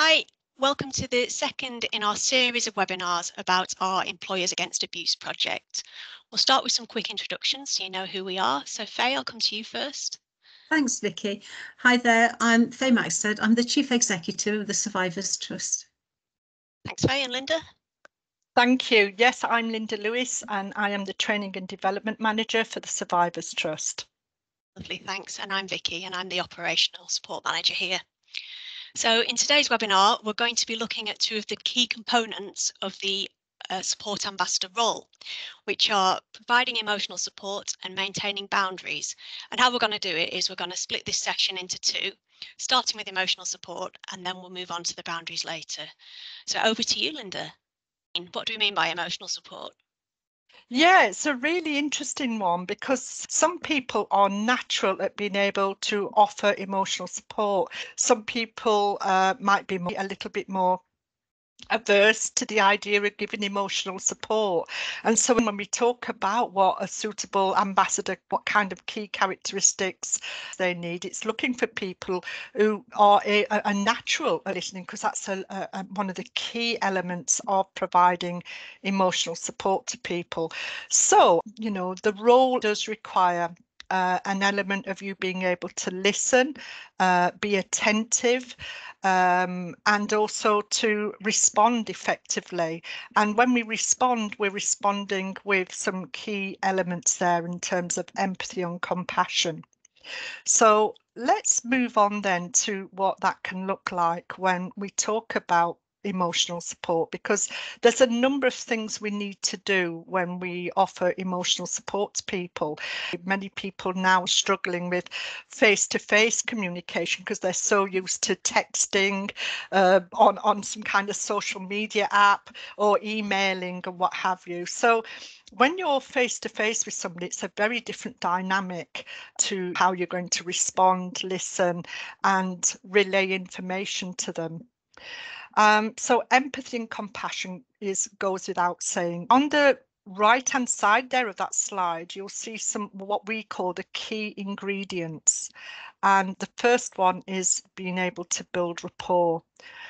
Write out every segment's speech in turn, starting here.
Hi, welcome to the second in our series of webinars about our Employers Against Abuse project. We'll start with some quick introductions so you know who we are. So Faye, I'll come to you first. Thanks, Vicky. Hi there, I'm Faye Maxted. I'm the Chief Executive of the Survivors Trust. Thanks, Faye. And Linda? Thank you. Yes, I'm Linda Lewis and I am the Training and Development Manager for the Survivors Trust. Lovely, thanks. And I'm Vicky and I'm the Operational Support Manager here. So in today's webinar, we're going to be looking at two of the key components of the support ambassador role, which are providing emotional support and maintaining boundaries. And how we're going to do it is we're going to split this session into two, starting with emotional support, and then we'll move on to the boundaries later. So over to you, Linda. What do we mean by emotional support? Yeah, it's a really interesting one because some people are natural at being able to offer emotional support. Some people might be a little bit more averse to the idea of giving emotional support. And so when we talk about what a suitable ambassador, what kind of key characteristics they need, it's looking for people who are a natural at listening, because that's one of the key elements of providing emotional support to people. So, you know, the role does require an element of you being able to listen, be attentive, and also to respond effectively. And when we respond, we're responding with some key elements there in terms of empathy and compassion. So let's move on then to what that can look like when we talk about emotional support, because there's a number of things we need to do when we offer emotional support to people. Many people now are struggling with face-to-face communication because they're so used to texting on some kind of social media app or emailing and what have you. So when you're face-to-face with somebody, it's a very different dynamic to how you're going to respond, listen, and relay information to them. So empathy and compassion goes without saying. On the right-hand side there of that slide, you'll see some what we call the key ingredients. And the first one is being able to build rapport.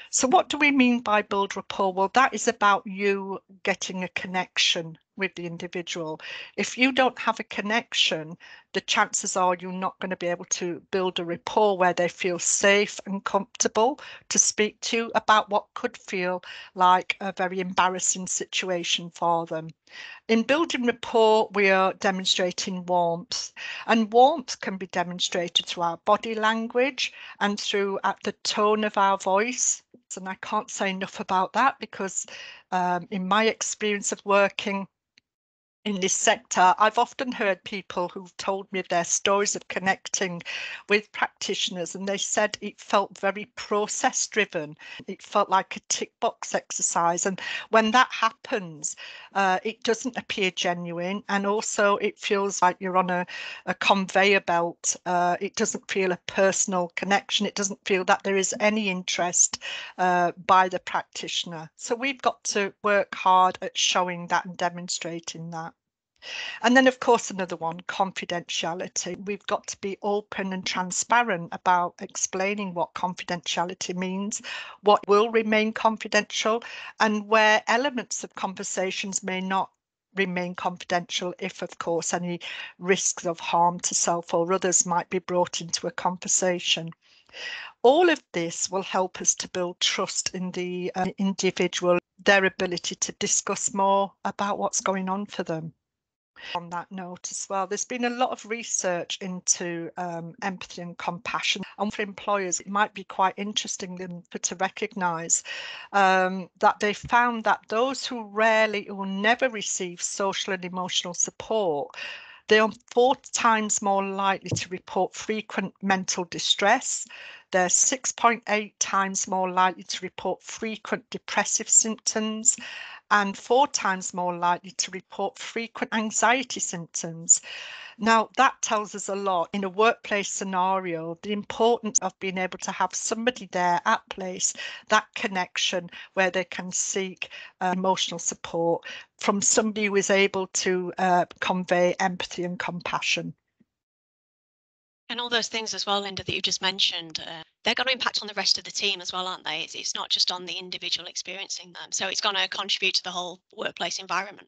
So what do we mean by build rapport? Well, that is about you getting a connection with the individual. If you don't have a connection, the chances are you're not going to be able to build a rapport where they feel safe and comfortable to speak to you about what could feel like a very embarrassing situation for them. In building rapport, we are demonstrating warmth, and warmth can be demonstrated through our body language and through the tone of our voice. And I can't say enough about that because in my experience of working in this sector, I've often heard people who've told me their stories of connecting with practitioners, and they said it felt very process driven. It felt like a tick box exercise. And when that happens, it doesn't appear genuine. And also it feels like you're on a conveyor belt. It doesn't feel a personal connection. It doesn't feel that there is any interest by the practitioner. So we've got to work hard at showing that and demonstrating that. And then, of course, another one, confidentiality. We've got to be open and transparent about explaining what confidentiality means, what will remain confidential, and where elements of conversations may not remain confidential if, of course, any risks of harm to self or others might be brought into a conversation. All of this will help us to build trust in the individual, their ability to discuss more about what's going on for them. On that note as well, there's been a lot of research into empathy and compassion, and for employers it might be quite interesting to recognise that they found that those who rarely or never receive social and emotional support, they are 4 times more likely to report frequent mental distress. They're 6.8 times more likely to report frequent depressive symptoms, and 4 times more likely to report frequent anxiety symptoms. Now, that tells us a lot in a workplace scenario, the importance of being able to have somebody there at place, that connection where they can seek emotional support from somebody who is able to convey empathy and compassion. And all those things as well, Linda, that you just mentioned, they're going to impact on the rest of the team as well, aren't they? It's not just on the individual experiencing them. So it's going to contribute to the whole workplace environment.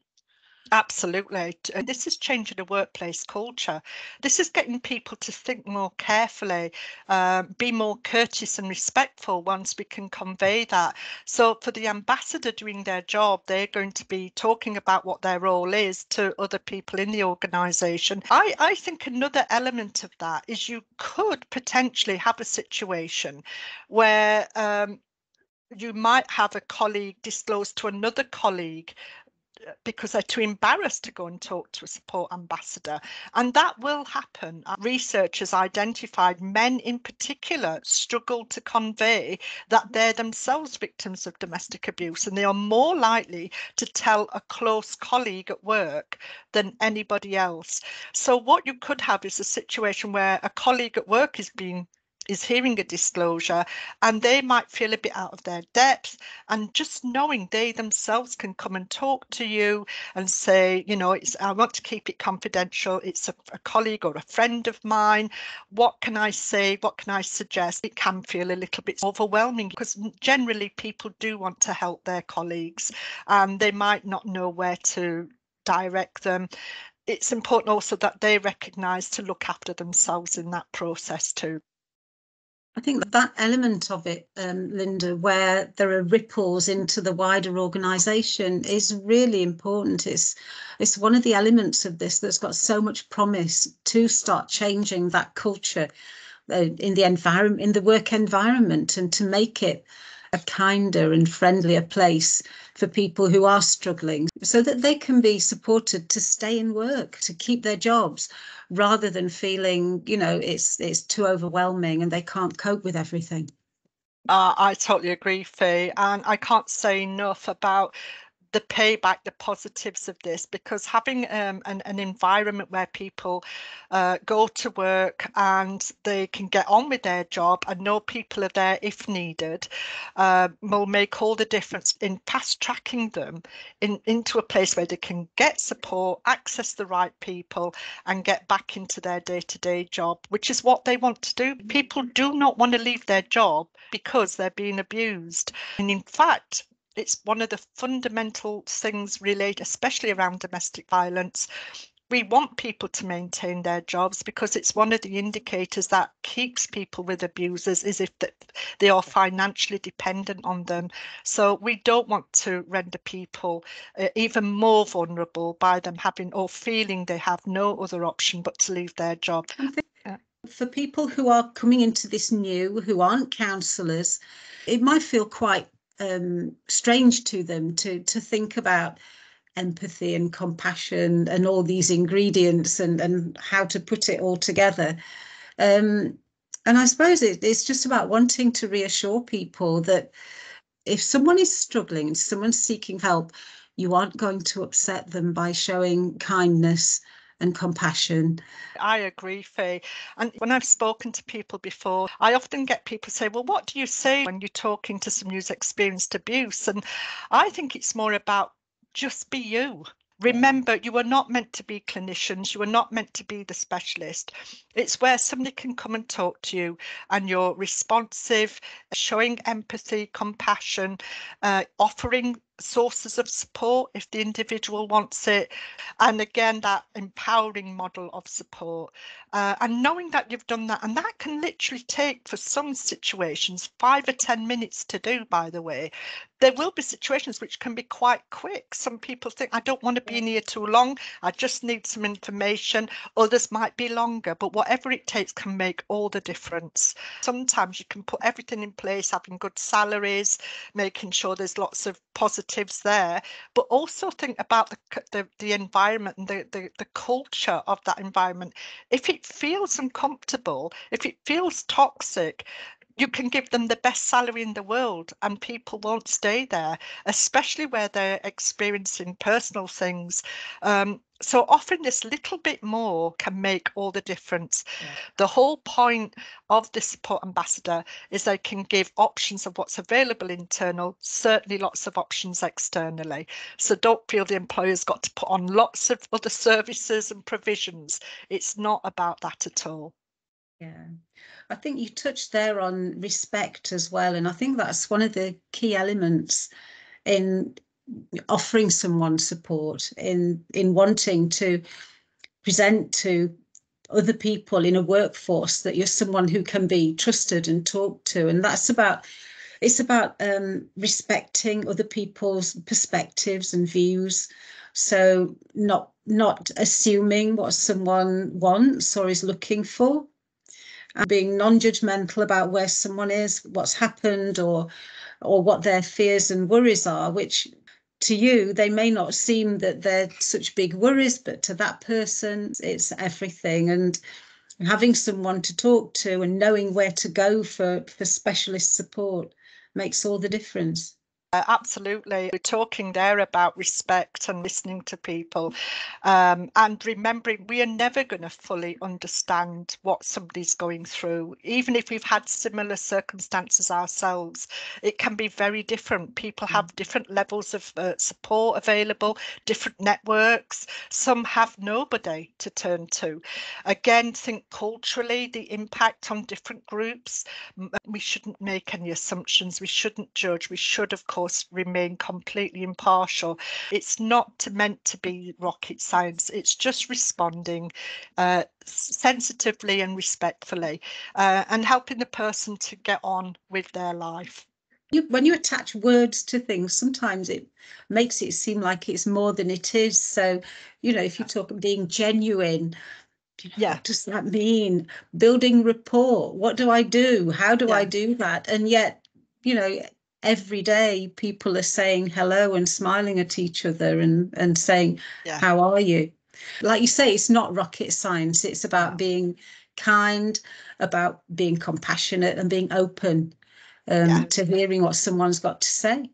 Absolutely. This is changing the workplace culture. This is getting people to think more carefully, be more courteous and respectful once we can convey that. So for the ambassador doing their job, they're going to be talking about what their role is to other people in the organisation. I think another element of that is you could potentially have a situation where you might have a colleague disclose to another colleague because they're too embarrassed to go and talk to a support ambassador. And that will happen. Researchers identified men in particular struggle to convey that they're themselves victims of domestic abuse, and they are more likely to tell a close colleague at work than anybody else. So what you could have is a situation where a colleague at work is hearing a disclosure and they might feel a bit out of their depth, and just knowing they themselves can come and talk to you and say, you know, I want to keep it confidential, it's a colleague or a friend of mine, what can I say, what can I suggest? It can feel a little bit overwhelming because generally people do want to help their colleagues and they might not know where to direct them. It's important also that they recognise to look after themselves in that process too. I think that element of it, Linda, where there are ripples into the wider organisation is really important. It's one of the elements of this that's got so much promise to start changing that culture in the environment, in the work environment, and to make it a kinder and friendlier place for people who are struggling so that they can be supported to stay in work, to keep their jobs, rather than feeling, you know, it's too overwhelming and they can't cope with everything. I totally agree, Faye, and I can't say enough about the payback, the positives of this, because having an environment where people go to work and they can get on with their job and know people are there if needed will make all the difference in fast tracking them into a place where they can get support, access the right people and get back into their day-to-day job, which is what they want to do. People do not want to leave their job because they're being abused. And in fact, it's one of the fundamental things related, especially around domestic violence. We want people to maintain their jobs because it's one of the indicators that keeps people with abusers is if they are financially dependent on them. So we don't want to render people even more vulnerable by them having or feeling they have no other option but to leave their job. For people who are coming into this new, who aren't counsellors, it might feel quite strange to them to think about empathy and compassion and all these ingredients and how to put it all together. And I suppose it's just about wanting to reassure people that if someone is struggling and someone's seeking help, you aren't going to upset them by showing kindness and compassion. I agree, Faye. And when I've spoken to people before, I often get people say, well, what do you say when you're talking to someone who's experienced abuse? And I think it's more about just be you. Remember, you are not meant to be clinicians. You are not meant to be the specialist. It's where somebody can come and talk to you and you're responsive, showing empathy, compassion, offering sources of support if the individual wants it. And again, that empowering model of support. And knowing that you've done that, and that can literally take, for some situations, 5 or 10 minutes to do, by the way. There will be situations which can be quite quick. Some people think, I don't want to be in here too long. I just need some information. Others might be longer, but whatever it takes can make all the difference. Sometimes you can put everything in place, having good salaries, making sure there's lots of positives there, but also think about the environment and the culture of that environment. If it feels uncomfortable, if it feels toxic, you can give them the best salary in the world and people won't stay there, especially where they're experiencing personal things. So offering this little bit more can make all the difference. Yeah. The whole point of the support ambassador is they can give options of what's available internal, certainly lots of options externally. So don't feel the employer's got to put on lots of other services and provisions. It's not about that at all. Yeah, I think you touched there on respect as well, and I think that's one of the key elements in offering someone support, in wanting to present to other people in a workforce that you're someone who can be trusted and talked to. And it's about respecting other people's perspectives and views. So not assuming what someone wants or is looking for, and being non-judgmental about where someone is, what's happened, or what their fears and worries are, which to you they may not seem that they're such big worries, but to that person it's everything. And having someone to talk to and knowing where to go for specialist support makes all the difference. Absolutely. We're talking there about respect and listening to people, and remembering we are never going to fully understand what somebody's going through. Even if we've had similar circumstances ourselves, it can be very different. People have different levels of support available, different networks. Some have nobody to turn to. Again, think culturally, the impact on different groups. We shouldn't make any assumptions. We shouldn't judge. We should, of course, remain completely impartial. It's not meant to be rocket science. It's just responding sensitively and respectfully, and helping the person to get on with their life. When you attach words to things, sometimes it makes it seem like it's more than it is. So, if you talk being genuine, what does that mean? Building rapport, what do I do? How do I do that? And yet, every day people are saying hello and smiling at each other and saying, how are you? Like you say, it's not rocket science. It's about being kind, about being compassionate and being open to hearing what someone's got to say.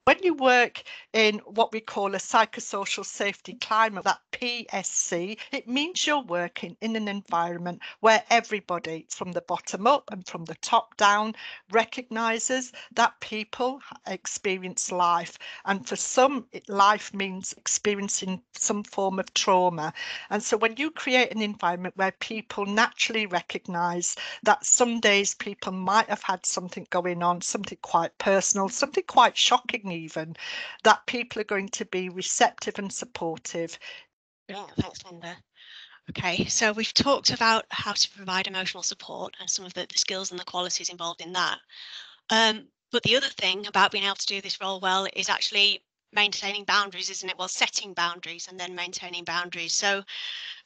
When you work in what we call a psychosocial safety climate, that PSC, it means you're working in an environment where everybody from the bottom up and from the top down recognises that people experience life. And for some, life means experiencing some form of trauma. And so when you create an environment where people naturally recognise that some days people might have had something going on, something quite personal, something quite shocking even, that people are going to be receptive and supportive. Yeah, thanks, Linda. Okay, so we've talked about how to provide emotional support and some of the skills and the qualities involved in that. But the other thing about being able to do this role well is actually maintaining boundaries, isn't it? Well, setting boundaries and then maintaining boundaries. So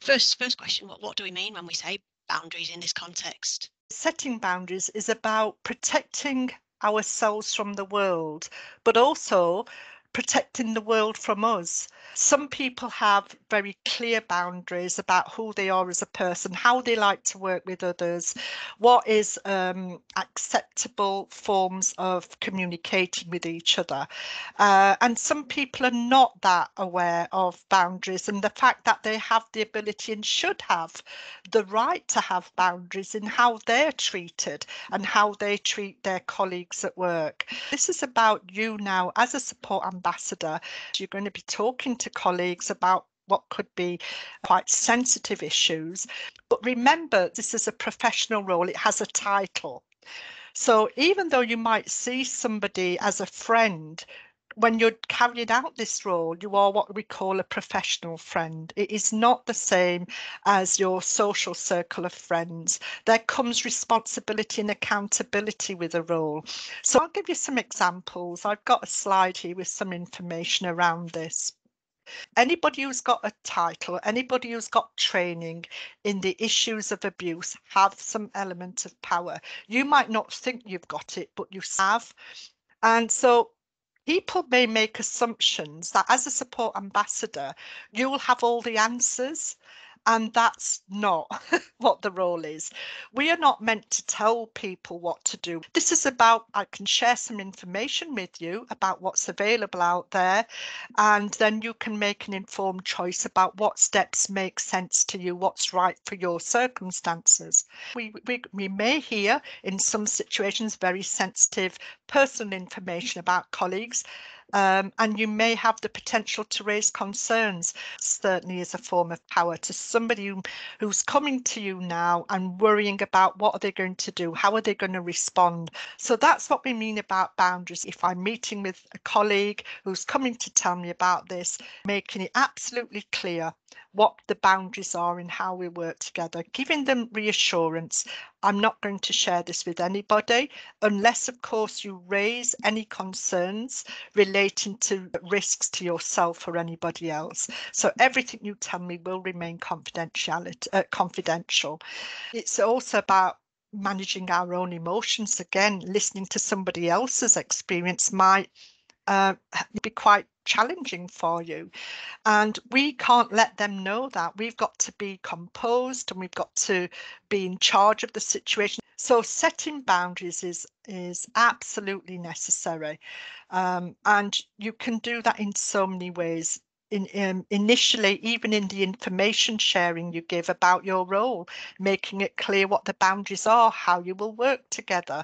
first question, what do we mean when we say boundaries in this context? Setting boundaries is about protecting ourselves from the world, but also protecting the world from us. Some people have very clear boundaries about who they are as a person, how they like to work with others, what is acceptable forms of communicating with each other. And some people are not that aware of boundaries, and the fact that they have the ability and should have the right to have boundaries in how they're treated and how they treat their colleagues at work. This is about you now as a support ambassador. You're going to be talking to colleagues about what could be quite sensitive issues. But remember, this is a professional role. It has a title. So even though you might see somebody as a friend, when you're carrying out this role, you are what we call a professional friend. It is not the same as your social circle of friends. There comes responsibility and accountability with a role. So I'll give you some examples. I've got a slide here with some information around this. Anybody who's got a title, anybody who's got training in the issues of abuse have some element of power. You might not think you've got it, but you have. And so people may make assumptions that as a support ambassador, you will have all the answers. And that's not what the role is. We are not meant to tell people what to do. This is about, I can share some information with you about what's available out there, and then you can make an informed choice about what steps make sense to you, what's right for your circumstances. We may hear in some situations very sensitive personal information about colleagues. and you may have the potential to raise concerns. Certainly is a form of power to somebody who's coming to you now and worrying about what are they going to do, how are they going to respond. So that's what we mean about boundaries. If I'm meeting with a colleague who's coming to tell me about this, making it absolutely clear what the boundaries are and how we work together, giving them reassurance. I'm not going to share this with anybody unless, of course, you raise any concerns relating to risks to yourself or anybody else. So everything you tell me will remain confidential. It's also about managing our own emotions. Again, listening to somebody else's experience might be quite challenging for you, and we can't let them know that. We've got to be composed and we've got to be in charge of the situation. So setting boundaries is absolutely necessary, and you can do that in so many ways. Initially, even in the information sharing you give about your role, making it clear what the boundaries are, how you will work together,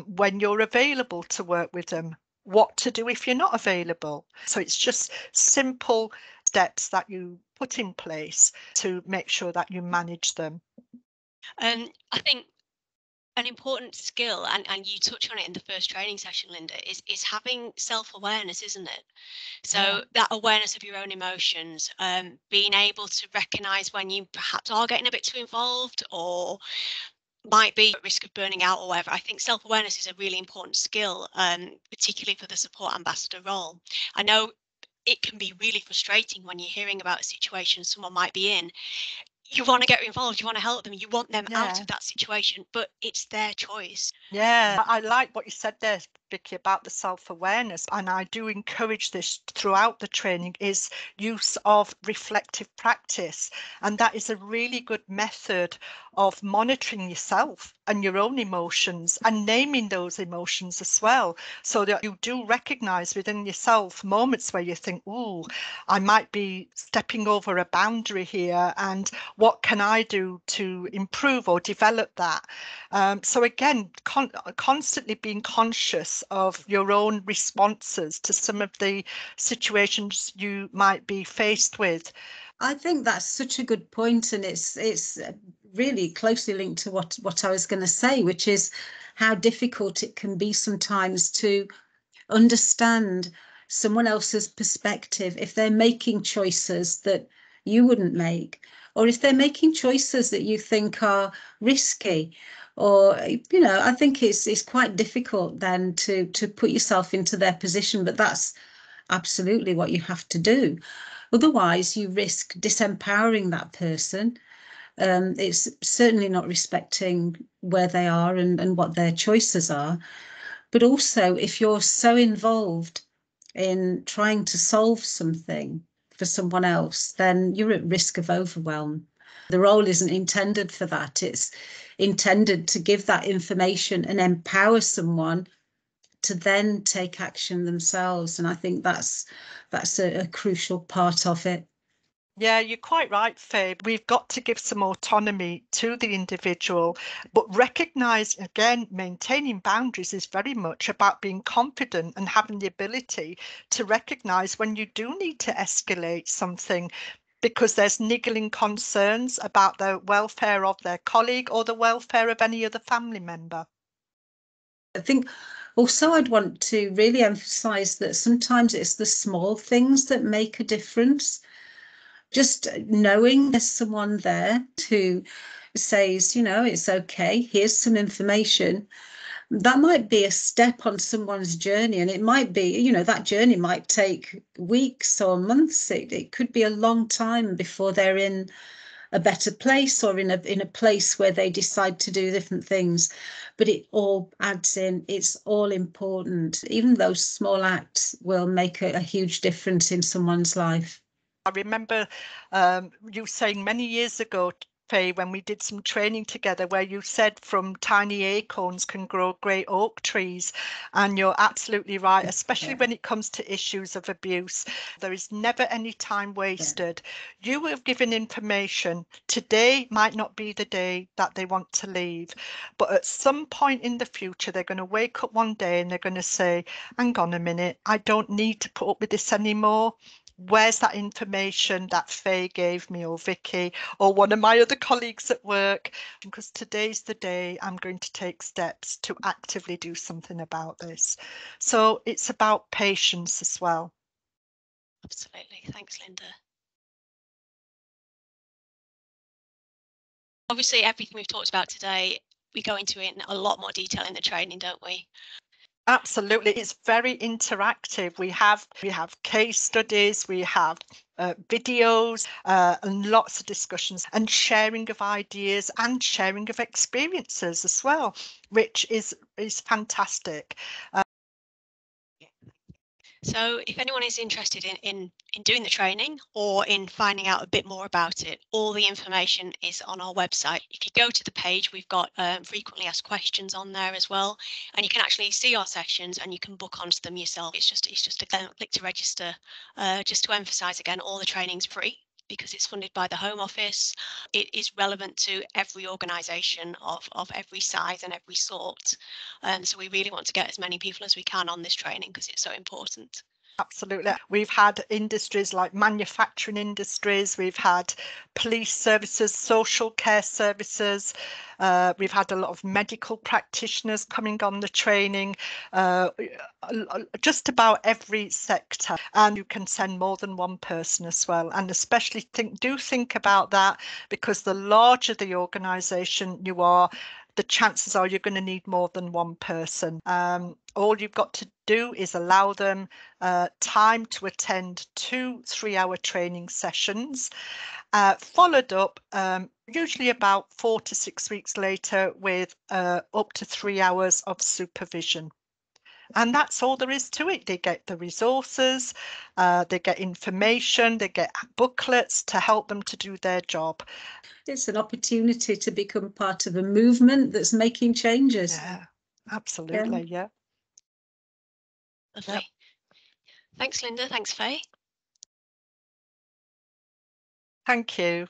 when you're available to work with them, what to do if you're not available. So it's just simple steps that you put in place to make sure that you manage them. I think an important skill, and you touch on it in the first training session, Linda, is having self-awareness, isn't it? So that awareness of your own emotions, being able to recognise when you perhaps are getting a bit too involved or might be at risk of burning out or whatever. I think self-awareness is a really important skill, particularly for the support ambassador role. I know it can be really frustrating when you're hearing about a situation someone might be in. You want to get involved, you want to help them, you want them out of that situation, but it's their choice. Yeah, I like what you said there, Vicky, about the self-awareness, and I do encourage this throughout the training, is use of reflective practice, and that is a really good method of monitoring yourself and your own emotions and naming those emotions as well, so that you do recognize within yourself moments where you think, oh, I might be stepping over a boundary here, and what can I do to improve or develop that? So again, constantly being conscious of your own responses to some of the situations you might be faced with. I think that's such a good point, and it's really closely linked to what I was going to say, which is how difficult it can be sometimes to understand someone else's perspective if they're making choices that you wouldn't make, or if they're making choices that you think are risky. Or, you know, I think it's quite difficult then to put yourself into their position, but that's absolutely what you have to do. Otherwise, you risk disempowering that person. It's certainly not respecting where they are and what their choices are. But also, if you're so involved in trying to solve something for someone else, then you're at risk of overwhelm. The role isn't intended for that. It's intended to give that information and empower someone to then take action themselves. And I think that's a crucial part of it. Yeah, you're quite right, Faye. We've got to give some autonomy to the individual, but recognise, again, maintaining boundaries is very much about being confident and having the ability to recognise when you do need to escalate something because there's niggling concerns about the welfare of their colleague or the welfare of any other family member. I think also I'd want to really emphasise that sometimes it's the small things that make a difference. Just knowing there's someone there who says, you know, it's okay, here's some information. That might be a step on someone's journey, and it might be, you know, that journey might take weeks or months. It could be a long time before they're in a better place or in a place where they decide to do different things. But it all adds in, it's all important. Even those small acts will make a huge difference in someone's life. I remember you saying many years ago Faye, when we did some training together, where you said from tiny acorns can grow great oak trees. And you're absolutely right, especially when it comes to issues of abuse. There is never any time wasted. You have given information. Today might not be the day that they want to leave, but at some point in the future, they're going to wake up one day and they're going to say, hang on a minute, I don't need to put up with this anymore. Where's that information that Faye gave me, or Vicky, or one of my other colleagues at work? Because today's the day I'm going to take steps to actively do something about this. So it's about patience as well. Absolutely. Thanks, Linda. Obviously, everything we've talked about today, we go into it in a lot more detail in the training, don't we? Absolutely, it's very interactive. We have case studies, we have videos, and lots of discussions and sharing of ideas and sharing of experiences as well, which is fantastic. So if anyone is interested in doing the training or in finding out a bit more about it, all the information is on our website. If you go to the page, we've got frequently asked questions on there as well, and you can actually see our sessions and you can book onto them yourself. It's just a click to register. Just to emphasise again, all the training's free because it's funded by the Home Office. It is relevant to every organisation of every size and every sort. So we really want to get as many people as we can on this training because it's so important. Absolutely. We've had industries like manufacturing industries, we've had police services, social care services, we've had a lot of medical practitioners coming on the training, just about every sector. And you can send more than one person as well. And especially do think about that, because the larger the organisation you are, the chances are you're going to need more than one person. All you've got to do is allow them time to attend 2 3-hour training sessions, followed up usually about 4 to 6 weeks later with up to 3 hours of supervision. And that's all there is to it. They get the resources, they get information, they get booklets to help them to do their job. It's an opportunity to become part of a movement that's making changes. Yeah, absolutely. Yeah. Lovely. Yep. Thanks, Linda. Thanks, Faye. Thank you.